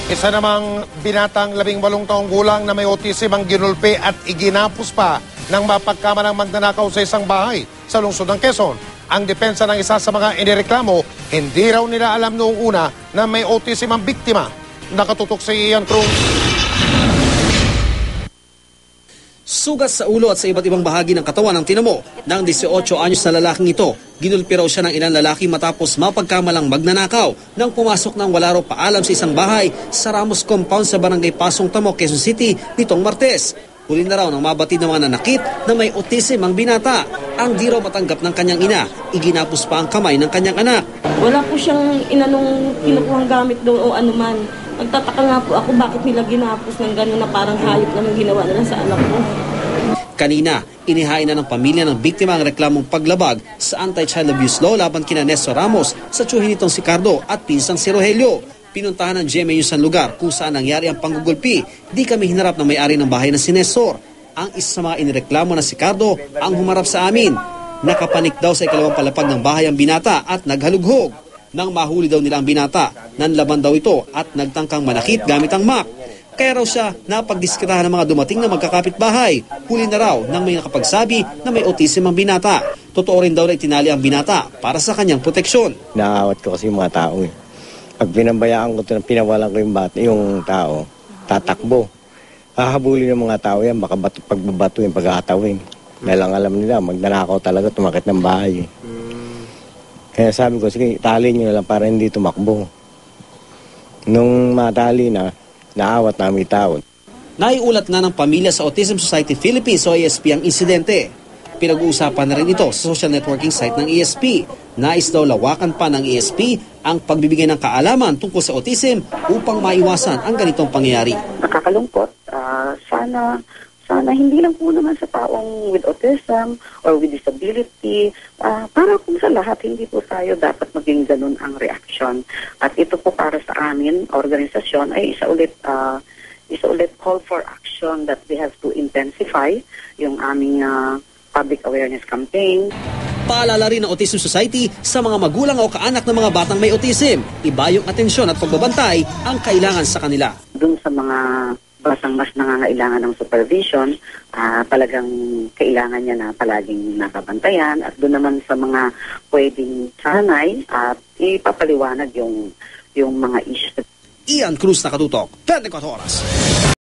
Isa namang binatang 18 taong gulang na may autism ang ginulpi at iginapos pa ng mapagkamalang magnanakaw sa isang bahay sa lungsod ng Quezon. Ang depensa ng isa sa mga inireklamo, hindi raw nila alam noong una na may autism ang biktima. Nakatutok si Ian Cruz. Sugat sa ulo at sa iba't ibang bahagi ng katawan ang tinamo ng 18 anyos na lalaking ito. Ginulpi raw siya ng ilang lalaki matapos mapagkamalang magnanakaw nang pumasok ng wala raw paalam sa isang bahay sa Ramos Compound sa Barangay Pasong Tamo, Quezon City nitong Martes. Huli na raw ng mabatid ng mga nanakit na may autism ang binata. Ang di raw matanggap ng kanyang ina, iginapos pa ang kamay ng kanyang anak. Wala po siyang inanong kinukuhang gamit doon o anuman. Nagtataka nga po ako bakit nila ginapos ng gano'n na parang hayop naman ginawa nila sa anak ko. Kanina, inihain na ng pamilya ng biktima ang reklamong paglabag sa anti-child abuse law laban kina Nestor Ramos sa tiyuhin nitong si Cardo at pinsang si Rogelio. Pinuntahan ng GMA News ang lugar kung saan nangyari ang panggugulpi. Di kami hinarap ng may-ari ng bahay na si Nestor. Ang isa sa mga inireklamo na si Cardo ang humarap sa amin. Nakapanik daw sa ikalawang palapag ng bahay ang binata at naghalughog. Nang mahuli daw nila ang binata, nanlaban daw ito at nagtangkang manakit gamit ang MAC. Kaya raw siya napagdiskitahan ng mga dumating na magkakapitbahay. Huli na raw nang may nakapagsabi na may autism ang binata. Totoo rin daw na itinali ang binata para sa kanyang proteksyon. Naawat ko kasi yung mga tao eh. Pag pinabayaan ko ito, pinawalan ko yung tao, tatakbo. Hahabulin ng mga tao yan, baka pagbabato yung pag-aatawin. Dahil ang alam nila, magnanakaw talaga, tumakit ng bahay. Kaya sabi ko, sige, tali nyo na lang para hindi tumakbo. Nung matali na, naawat namin tao. Naiulat nga ng pamilya sa Autism Society Philippines o ASP ang insidente. Pinag-uusapan na rin ito sa social networking site ng ASP. Nais daw lawakan pa ng ASP ang pagbibigay ng kaalaman tungkol sa autism upang maiwasan ang ganitong pangyayari. Nakakalungkot. Sana hindi lang po naman sa taong with autism or with disability, para po sa lahat, hindi po tayo dapat maging ganun ang reaction. At ito po para sa amin, organisasyon, ay isa ulit call for action that we have to intensify yung aming public awareness campaign. Paalala rin ng Autism Society sa mga magulang o kaanak ng mga batang may autism. Iba yung atensyon at pagbabantay ang kailangan sa kanila. Doon sa mga basang mas nangangailangan ng supervision, talagang kailangan niya na palaging nakabantayan. At doon naman sa mga pwedeng sanay at ipapaliwanag yung mga issues. Ian Cruz, Nakatutok, 24 Oras.